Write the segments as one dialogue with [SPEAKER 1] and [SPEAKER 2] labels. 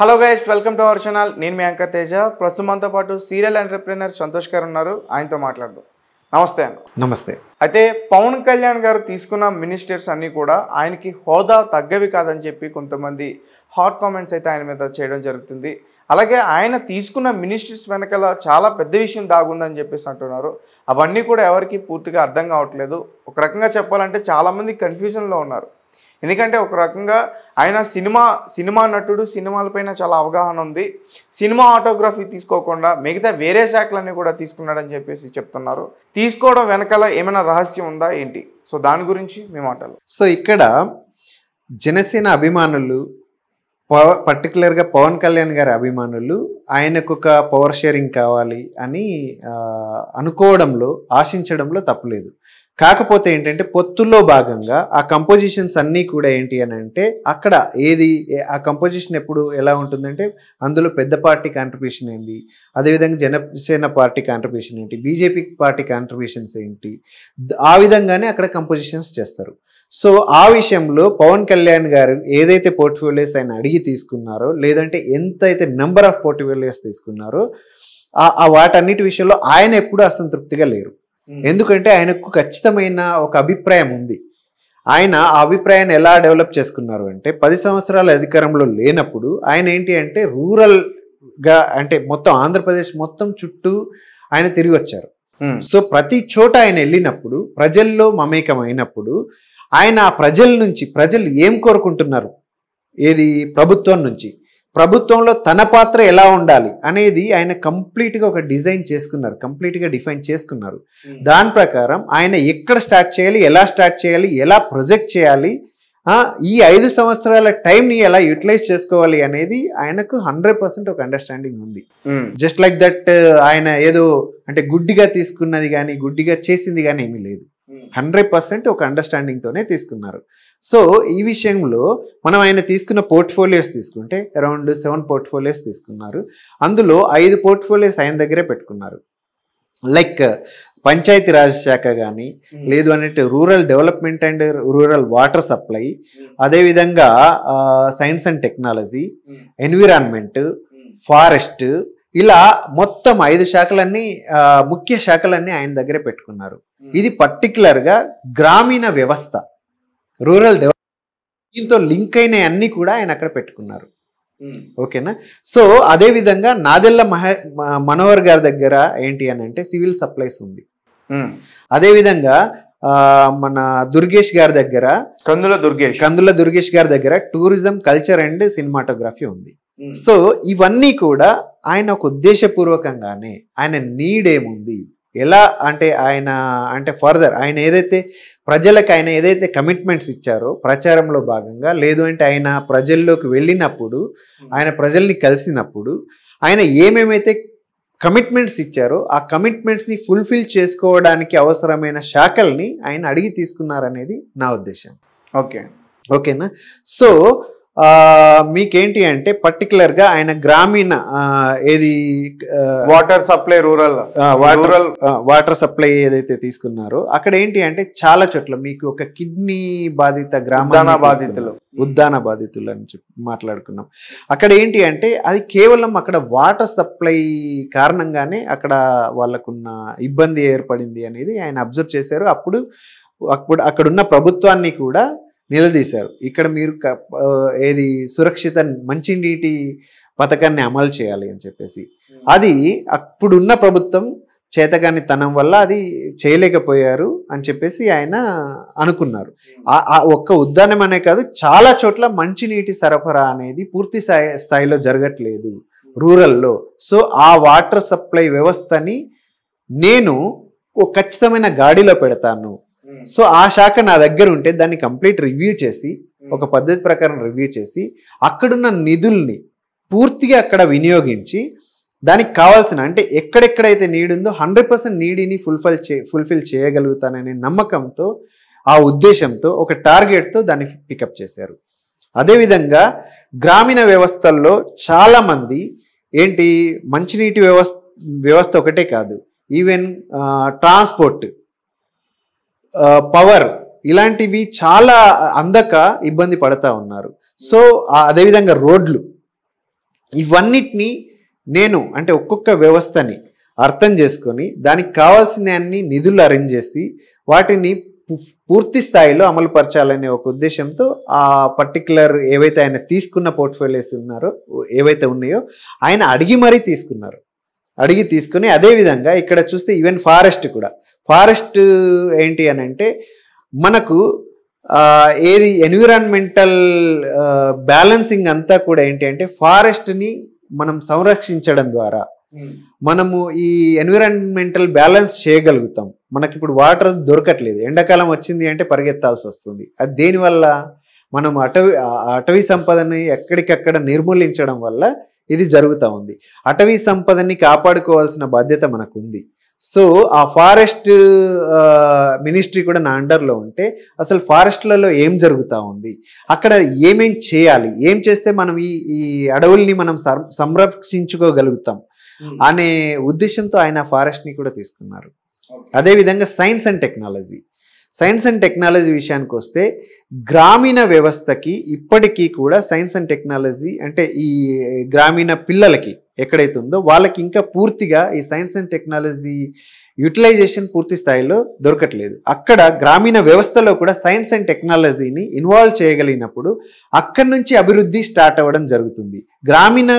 [SPEAKER 1] Hello guys, welcome to our channel. నేను మీ anchor Teja. ప్రస్తుతం మనతో పాటు సీరియల్ ఎంటర్‌ప్రెన్యూర్ సంతోష్ గారు ఉన్నారు. ఆయనతో మాట్లాడదాం. నమస్తే అన్న.
[SPEAKER 2] నమస్తే.
[SPEAKER 1] అయితే పవన్ కళ్యాణ్ గారు తీసుకున్న మినిస్టర్స్ అన్నీ కూడా ఆయనకి హోదా తగ్గవి కాదని చెప్పి కొంతమంది హాట్ కామెంట్స్ అయితే ఆయన మీద చేయడం జరుగుతుంది. అలాగే ఆయన తీసుకున్న మినిస్టర్స్ వెనకాల చాలా పెద్ద విషయం దాగుందని చెప్పేసి అంటున్నారు. అవన్నీ కూడా ఎవరికి పూర్తిగా అర్థం కావట్లేదు. ఒక రకంగా చెప్పాలంటే చాలామంది కన్ఫ్యూజన్లో ఉన్నారు. ఎందుకంటే ఒక రకంగా ఆయన సినిమా నటుడు, సినిమాలపైన చాలా అవగాహన ఉంది. సినిమా ఆటోగ్రఫీ తీసుకోకుండా మిగతా వేరే శాఖలన్నీ కూడా తీసుకున్నాడని చెప్పేసి చెప్తున్నారు. తీసుకోవడం వెనకాల ఏమైనా రహస్యం ఉందా ఏంటి? సో దాని గురించి మీ మాటలు.
[SPEAKER 2] సో ఇక్కడ జనసేన అభిమానులు, పర్టికులర్గా పవన్ కళ్యాణ్ గారి అభిమానులు ఆయనకు ఒక పవర్ షేరింగ్ కావాలి అని అనుకోవడంలో, ఆశించడంలో తప్పులేదు. కాకపోతే ఏంటంటే పొత్తుల్లో భాగంగా ఆ కంపోజిషన్స్ అన్నీ కూడా ఏంటి అని అంటే అక్కడ ఆ కంపోజిషన్ ఎప్పుడు ఎలా ఉంటుందంటే అందులో పెద్ద పార్టీ కాంట్రిబ్యూషన్ ఏంటి, అదేవిధంగా జనసేన పార్టీ కాంట్రిబ్యూషన్ ఏంటి, బీజేపీ పార్టీ కాంట్రిబ్యూషన్స్ ఏంటి, ఆ విధంగానే అక్కడ కంపోజిషన్స్ చేస్తారు. సో ఆ విషయంలో పవన్ కళ్యాణ్ గారు ఏదైతే పోర్ట్ఫోలియోస్ ఆయన అడిగి తీసుకున్నారో, లేదంటే ఎంతైతే నెంబర్ ఆఫ్ పోర్ట్ఫోలియోస్ తీసుకున్నారో వాటన్నిటి విషయంలో ఆయన ఎప్పుడూ అసంతృప్తిగా లేరు. ఎందుకంటే ఆయనకు ఖచ్చితమైన ఒక అభిప్రాయం ఉంది. ఆయన ఆ అభిప్రాయాన్ని ఎలా డెవలప్ చేసుకున్నారు అంటే 10 సంవత్సరాల అధికారంలో లేనప్పుడు ఆయన ఏంటి అంటే రూరల్గా, అంటే మొత్తం ఆంధ్రప్రదేశ్ మొత్తం చుట్టూ ఆయన తిరిగి వచ్చారు. సో ప్రతి చోట ఆయన వెళ్ళినప్పుడు, ప్రజల్లో మమేకమైనప్పుడు ఆయన ఆ ప్రజల నుంచి, ప్రజలు ఏం కోరుకుంటున్నారు, ఏది ప్రభుత్వం నుంచి, ప్రభుత్వంలో తన పాత్ర ఎలా ఉండాలి అనేది ఆయన కంప్లీట్గా ఒక డిజైన్ చేసుకున్నారు, కంప్లీట్గా డిఫైన్ చేసుకున్నారు. దాని ప్రకారం ఆయన ఎక్కడ స్టార్ట్ చేయాలి, ఎలా స్టార్ట్ చేయాలి, ఎలా ప్రొజెక్ట్ చేయాలి, ఈ 5 సంవత్సరాల టైంని ఎలా యూటిలైజ్ చేసుకోవాలి అనేది ఆయనకు 100% ఒక అండర్స్టాండింగ్ ఉంది. జస్ట్ లైక్ దట్ ఆయన ఏదో అంటే గుడ్డిగా తీసుకున్నది కానీ, గుడ్డిగా చేసింది కానీ ఏమీ లేదు. 100% ఒక అండర్స్టాండింగ్తోనే తీసుకున్నారు. సో ఈ విషయంలో మనం ఆయన తీసుకున్న పోర్ట్ఫోలియోస్ తీసుకుంటే అరౌండ్ 7 పోర్ట్ఫోలియోస్ తీసుకున్నారు. అందులో 5 పోర్ట్ఫోలియోస్ ఆయన దగ్గరే పెట్టుకున్నారు. లైక్ పంచాయతీరాజ్ శాఖ కానీ, లేదు అంటే rural development and rural water supply, అదేవిధంగా science and technology, environment, forest, ఇలా మొత్తం 5 శాఖలన్నీ, ముఖ్య శాఖలన్నీ ఆయన దగ్గరే పెట్టుకున్నారు. ఇది పర్టికులర్గా గ్రామీణ వ్యవస్థ, రూరల్ డెవలప్మెంట్, దీంతో లింక్ అయిన అన్ని కూడా ఆయన అక్కడ పెట్టుకున్నారు. ఓకేనా? సో అదేవిధంగా నాదెళ్ల మనోహర్ గారి దగ్గర ఏంటి అని అంటే సివిల్ సప్లైస్ ఉంది. అదేవిధంగా మన దుర్గేష్ గారి దగ్గర, కందుల దుర్గేష్ గారి దగ్గర టూరిజం, కల్చర్ అండ్ సినిమాటోగ్రఫీ ఉంది. సో ఇవన్నీ కూడా ఆయన ఒక ఉద్దేశపూర్వకంగానే, ఆయన నీడ్ ఏముంది, ఎలా అంటే ఆయన అంటే ఫర్దర్ ఆయన ఏదైతే ప్రజలకు ఆయన ఏదైతే కమిట్మెంట్స్ ఇచ్చారో ప్రచారంలో భాగంగా, లేదు అంటే ఆయన ప్రజల్లోకి వెళ్ళినప్పుడు, ఆయన ప్రజల్ని కలిసినప్పుడు ఆయన ఏమేమైతే కమిట్మెంట్స్ ఇచ్చారో ఆ కమిట్మెంట్స్ని ఫుల్ఫిల్ చేసుకోవడానికి అవసరమైన శాఖల్ని ఆయన అడిగి తీసుకున్నారనేది నా ఉద్దేశం. ఓకేనా? సో మీకేంటి అంటే పర్టికులర్గా ఆయన గ్రామీణ ఏది
[SPEAKER 1] వాటర్ సప్లై,
[SPEAKER 2] వాటర్ సప్లై ఏదైతే తీసుకున్నారో అక్కడ ఏంటి అంటే చాలా చోట్ల మీకు ఒక కిడ్నీ బాధిత ఉద్దాన బాధితులు అని చెప్పి మాట్లాడుకున్నాం. అక్కడ ఏంటి అంటే అది కేవలం అక్కడ వాటర్ సప్లై కారణంగానే అక్కడ వాళ్ళకున్న ఇబ్బంది ఏర్పడింది అనేది ఆయన అబ్జర్వ్ చేశారు. అప్పుడు అక్కడున్న ప్రభుత్వాన్ని కూడా నిలదీశారు. ఇక్కడ మీరు ఏది సురక్షిత మంచినీటి పథకాన్ని అమలు చేయాలి అని చెప్పేసి, అది అప్పుడున్న ప్రభుత్వం చేతగాని తనం వల్ల అది చేయలేకపోయారు అని చెప్పేసి ఆయన అనుకున్నారు. ఒక్క ఉద్యానం అనే కాదు, చాలా చోట్ల మంచినీటి సరఫరా అనేది పూర్తి స్థాయిలో జరగట్లేదు రూరల్లో. సో ఆ వాటర్ సప్లై వ్యవస్థని నేను ఖచ్చితమైన గాడిలో పెడతాను. సో ఆ శాఖ నా దగ్గర ఉంటే దాన్ని కంప్లీట్ రివ్యూ చేసి, ఒక పద్ధతి ప్రకారం రివ్యూ చేసి, అక్కడున్న నిధుల్ని పూర్తిగా అక్కడ వినియోగించి దానికి కావాల్సిన అంటే ఎక్కడెక్కడైతే నీడ్ ఉందో 100% నీడిని ఫుల్ఫిల్ చేయగలుగుతాననే నమ్మకంతో, ఆ ఉద్దేశంతో, ఒక టార్గెట్తో దాన్ని పికప్ చేశారు. అదేవిధంగా గ్రామీణ వ్యవస్థల్లో చాలామంది ఏంటి మంచినీటి వ్యవస్థ ఒకటే కాదు, ఈవెన్ ట్రాన్స్పోర్ట్, పవర్, ఇలాంటివి చాలా అందక ఇబ్బంది పడతా ఉన్నారు. సో అదేవిధంగా రోడ్లు, ఇవన్నిటినీ నేను అంటే ఒక్కొక్క వ్యవస్థని అర్థం చేసుకొని దానికి కావాల్సిన అన్ని నిధులు అరేంజ్ చేసి వాటిని పూర్తి స్థాయిలో అమలు పరచాలనే ఒక ఉద్దేశంతో ఆ పర్టికులర్ ఏవైతే ఆయన తీసుకున్న పోర్ట్ఫోలియోస్ ఏవైతే ఉన్నాయో ఆయన అడిగి మరీ తీసుకున్నారు. అడిగి తీసుకుని అదేవిధంగా ఇక్కడ చూస్తే ఈవెన్ ఫారెస్ట్ కూడా, ఫారెస్ట్ ఏంటి అని అంటే మనకు ఏది ఎన్విరాన్మెంటల్ బ్యాలెన్సింగ్ అంతా కూడా ఏంటి అంటే ఫారెస్ట్ని మనం సంరక్షించడం ద్వారా మనము ఈ ఎన్విరాన్మెంటల్ బ్యాలెన్స్ చేయగలుగుతాం. మనకి ఇప్పుడు వాటర్ దొరకట్లేదు, ఎండాకాలం వచ్చింది అంటే పరిగెత్తాల్సి వస్తుంది. అది దేనివల్ల మనం అటవీ సంపదని ఎక్కడికక్కడ నిర్మూలించడం వల్ల ఇది జరుగుతూ ఉంది. అటవీ సంపదని కాపాడుకోవాల్సిన బాధ్యత మనకు ఉంది. సో ఆ ఫారెస్ట్ మినిస్ట్రీ కూడా నా అండర్లో ఉంటే అసలు ఫారెస్ట్లలో ఏం జరుగుతూ ఉంది, అక్కడ ఏమేం చేయాలి, ఏం చేస్తే మనం ఈ అడవుల్ని మనం సంరక్షించుకోగలుగుతాం అనే ఉద్దేశంతో ఆయన ఫారెస్ట్ని కూడా తీసుకున్నారు. అదేవిధంగా సైన్స్ అండ్ టెక్నాలజీ విషయానికి వస్తే గ్రామీణ వ్యవస్థకి ఇప్పటికీ కూడా సైన్స్ అండ్ టెక్నాలజీ అంటే ఈ గ్రామీణ పిల్లలకి ఎక్కడైతే ఉందో వాళ్ళకి ఇంకా పూర్తిగా ఈ సైన్స్ అండ్ టెక్నాలజీ యూటిలైజేషన్ పూర్తి స్థాయిలో దొరకట్లేదు. అక్కడ గ్రామీణ వ్యవస్థలో కూడా సైన్స్ అండ్ టెక్నాలజీని ఇన్వాల్వ్ చేయగలిగినప్పుడు అక్కడి నుంచి అభివృద్ధి స్టార్ట్ అవ్వడం జరుగుతుంది. గ్రామీణ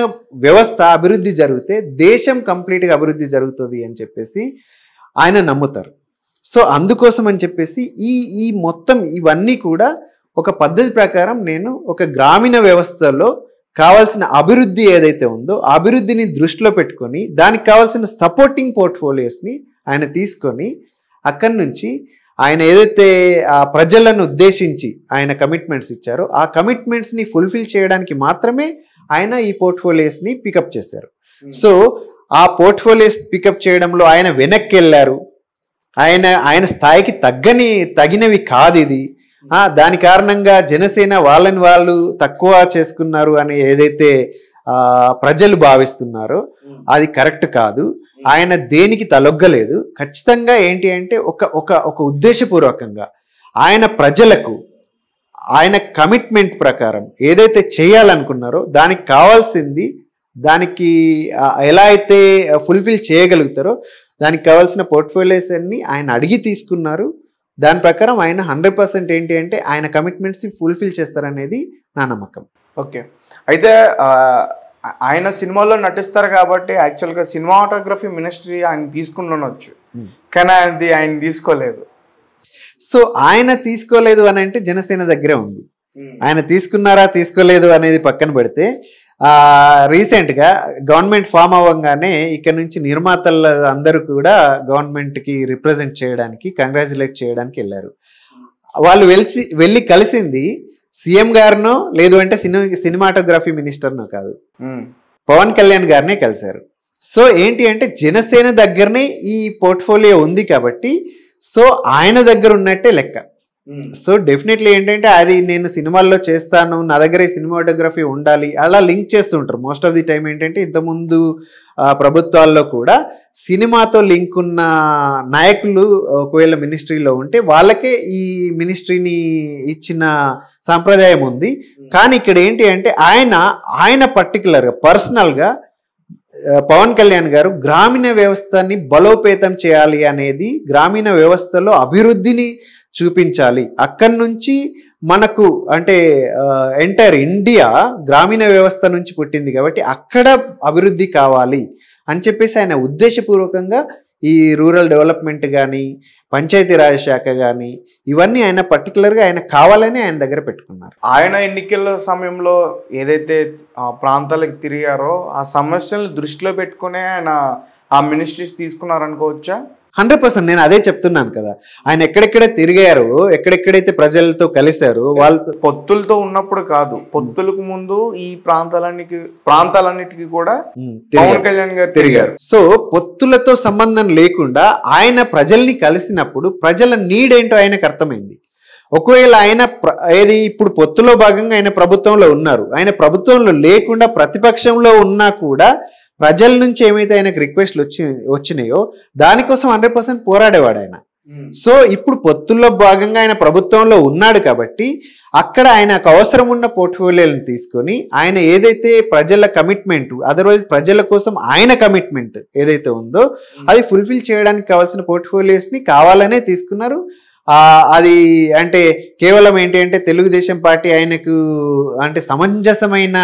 [SPEAKER 2] వ్యవస్థ అభివృద్ధి జరిగితే దేశం కంప్లీట్గా అభివృద్ధి జరుగుతుంది అని చెప్పేసి ఆయన నమ్ముతారు. సో అందుకోసం అని చెప్పేసి ఈ మొత్తం ఇవన్నీ కూడా ఒక పద్ధతి ప్రకారం నేను ఒక గ్రామీణ వ్యవస్థలో కావాల్సిన అభివృద్ధి ఏదైతే ఉందో ఆ అభివృద్ధిని దృష్టిలో పెట్టుకొని దానికి కావాల్సిన సపోర్టింగ్ పోర్ట్ఫోలియోస్ని ఆయన తీసుకొని అక్కడి నుంచి ఆయన ఏదైతే ఆ ప్రజలను ఉద్దేశించి ఆయన కమిట్మెంట్స్ ఇచ్చారో ఆ కమిట్మెంట్స్ని ఫుల్ఫిల్ చేయడానికి మాత్రమే ఆయన ఈ పోర్ట్ఫోలియోస్ని పికప్ చేశారు. సో ఆ పోర్ట్ఫోలియోస్ పికప్ చేయడంలో ఆయన వెనక్కి వెళ్ళారు. ఆయన స్థాయికి తగినవి కాదు ఇది. దాని కారణంగా జనసేన వాళ్ళని వాళ్ళు తక్కువ చేసుకున్నారు అని ఏదైతే ప్రజలు భావిస్తున్నారో అది కరెక్ట్ కాదు. ఆయన దేనికి తలొగ్గలేదు. ఖచ్చితంగా ఏంటి అంటే ఒక ఉద్దేశపూర్వకంగా ఆయన ప్రజలకు ఆయన కమిట్మెంట్ ప్రకారం ఏదైతే చేయాలనుకున్నారో దానికి కావాల్సింది దానికి ఎలా అయితే ఫుల్ఫిల్ చేయగలుగుతారో దానికి కావాల్సిన పోర్ట్ఫోలియోస్ అన్ని ఆయన అడిగి తీసుకున్నారు. దాని ప్రకారం ఆయన 100% ఏంటి అంటే ఆయన కమిట్మెంట్స్ని ఫుల్ఫిల్ చేస్తారనేది నా నమ్మకం.
[SPEAKER 1] ఓకే, అయితే ఆయన సినిమాల్లో నటిస్తారు కాబట్టి యాక్చువల్గా సినిమాటోగ్రఫీ మినిస్ట్రీ ఆయన తీసుకుంటుండొచ్చు, కానీ ఆయన తీసుకోలేదు.
[SPEAKER 2] సో ఆయన తీసుకోలేదు అని అంటే జనసేన దగ్గరే ఉంది. ఆయన తీసుకున్నారా తీసుకోలేదు అనేది పక్కన పెడితే రీసెంట్గా గవర్నమెంట్ ఫామ్ అవ్వగానే ఇక్కడ నుంచి నిర్మాతలు అందరూ కూడా గవర్నమెంట్కి రిప్రజెంట్ చేయడానికి కంగ్రాచులేట్ చేయడానికి వెళ్ళారు. వాళ్ళు వెళ్ళి కలిసింది సీఎం గారినో లేదు అంటే సినిమాటోగ్రఫీ మినిస్టర్నో కాదు, పవన్ కళ్యాణ్ గారినే కలిశారు. సో ఏంటి అంటే జనసేన దగ్గరనే ఈ పోర్ట్ఫోలియో ఉంది కాబట్టి సో ఆయన దగ్గర ఉన్నట్టే లెక్క. సో డెఫినెట్లీ ఏంటంటే అది నేను సినిమాల్లో చేస్తాను, నా దగ్గర సినిమాటోగ్రఫీ ఉండాలి అలా లింక్ చేస్తుంటారు. మోస్ట్ ఆఫ్ ది టైం ఏంటంటే ఇంతకుముందు ప్రభుత్వాల్లో కూడా సినిమాతో లింక్ ఉన్న నాయకులు ఒకవేళ మినిస్ట్రీలో ఉంటే వాళ్ళకే ఈ మినిస్ట్రీని ఇచ్చిన సాంప్రదాయం ఉంది. కానీ ఇక్కడ ఏంటి అంటే ఆయన పర్టికులర్గా పర్సనల్గా పవన్ కళ్యాణ్ గారు గ్రామీణ వ్యవస్థని బలోపేతం చేయాలి అనేది, గ్రామీణ వ్యవస్థలో అభివృద్ధిని చూపించాలి, అక్కడి నుంచి మనకు అంటే ఎంటైర్ ఇండియా గ్రామీణ వ్యవస్థ నుంచి పుట్టింది కాబట్టి అక్కడ అభివృద్ధి కావాలి అని చెప్పేసి ఆయన ఉద్దేశపూర్వకంగా ఈ రూరల్ డెవలప్మెంట్ కానీ పంచాయతీరాజ్ శాఖ కానీ ఇవన్నీ ఆయన పర్టికులర్గా ఆయన కావాలని ఆయన దగ్గర పెట్టుకున్నారు.
[SPEAKER 1] ఆయన ఎన్నికల సమయంలో ఏదైతే ప్రాంతాలకు తిరిగారో ఆ సమస్యలను దృష్టిలో పెట్టుకునే ఆయన ఆ మినిస్ట్రీస్ తీసుకున్నారనుకోవచ్చా?
[SPEAKER 2] 100% నేను అదే చెప్తున్నాను కదా. ఆయన ఎక్కడెక్కడ తిరిగారు, ఎక్కడెక్కడైతే ప్రజలతో కలిశారు, వాళ్ళతో
[SPEAKER 1] పొత్తులతో ఉన్నప్పుడు కాదు, పొత్తులకు ముందు ఈ ప్రాంతాలన్నిటికీ కూడా పవన్ కళ్యాణ్ గారు తిరిగారు.
[SPEAKER 2] సో పొత్తులతో సంబంధం లేకుండా ఆయన ప్రజల్ని కలిసినప్పుడు ప్రజల నీడ్ ఏంటో ఆయనకు అర్థమైంది. ఒకవేళ ఆయన ఇప్పుడు పొత్తులో భాగంగా ఆయన ప్రభుత్వంలో ఉన్నారు, ఆయన ప్రభుత్వంలో లేకుండా ప్రతిపక్షంలో ఉన్నా కూడా ప్రజల నుంచి ఏమైతే ఆయనకు రిక్వెస్ట్లు వచ్చినాయో దానికోసం 100% పోరాడేవాడు ఆయన. సో ఇప్పుడు పొత్తుల్లో భాగంగా ఆయన ప్రభుత్వంలో ఉన్నాడు కాబట్టి అక్కడ ఆయనకు అవసరం ఉన్న పోర్ట్ఫోలియోలను తీసుకొని ఆయన ఏదైతే ప్రజల కమిట్మెంట్, అదర్వైజ్ ప్రజల కోసం ఆయన కమిట్మెంట్ ఏదైతే ఉందో అది ఫుల్ఫిల్ చేయడానికి కావాల్సిన పోర్ట్ఫోలియోస్ని కావాలనే తీసుకున్నారు. అది అంటే కేవలం ఏంటి అంటే తెలుగుదేశం పార్టీ ఆయనకు అంటే సమంజసమైన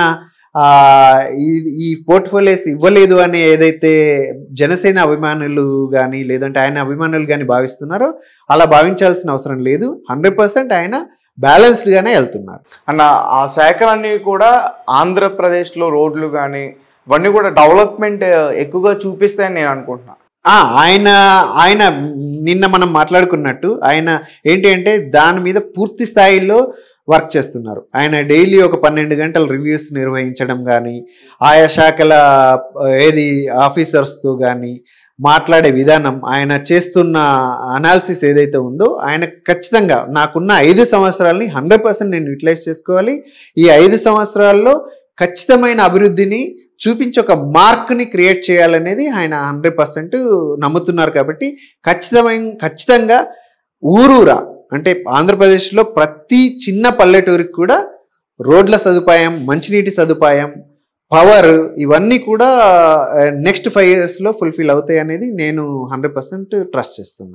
[SPEAKER 2] ఈ పోర్ట్ఫోలియోస్ ఇవ్వలేదు అని ఏదైతే జనసేన అభిమానులు కానీ లేదంటే ఆయన అభిమానులు కానీ భావిస్తున్నారో అలా భావించాల్సిన అవసరం లేదు. 100% ఆయన బ్యాలెన్స్డ్గానే వెళ్తున్నారు.
[SPEAKER 1] అన్న ఆ శాఖలన్నీ కూడా ఆంధ్రప్రదేశ్లో రోడ్లు కానీ ఇవన్నీ కూడా డెవలప్మెంట్ ఎక్కువగా చూపిస్తాయని నేను అనుకుంటున్నాను.
[SPEAKER 2] ఆయన నిన్న మనం మాట్లాడుకున్నట్టు ఆయన ఏంటి అంటే దాని మీద పూర్తి స్థాయిలో వర్క్ చేస్తున్నారు. ఆయన డైలీ ఒక 12 గంటల రివ్యూస్ నిర్వహించడం కానీ, ఆయా శాఖల ఆఫీసర్స్తో కానీ మాట్లాడే విధానం, ఆయన చేస్తున్న అనాలిసిస్ ఏదైతే ఉందో ఆయన ఖచ్చితంగా నాకున్న 5 సంవత్సరాలని 100% నేను యూటిలైజ్ చేసుకోవాలి, ఈ 5 సంవత్సరాల్లో ఖచ్చితమైన అభివృద్ధిని చూపించి ఒక మార్క్ని క్రియేట్ చేయాలనేది ఆయన 100% నమ్ముతున్నారు. కాబట్టి ఖచ్చితంగా ఊరూరా అంటే ఆంధ్రప్రదేశ్లో ప్రతి చిన్న పల్లెటూరికి కూడా రోడ్ల సదుపాయం, మంచినీటి సదుపాయం, పవర్ ఇవన్నీ కూడా నెక్స్ట్ 5 yearsలో ఫుల్ఫిల్ అవుతాయి అనేది నేను 100% ట్రస్ట్ చేస్తున్నాను.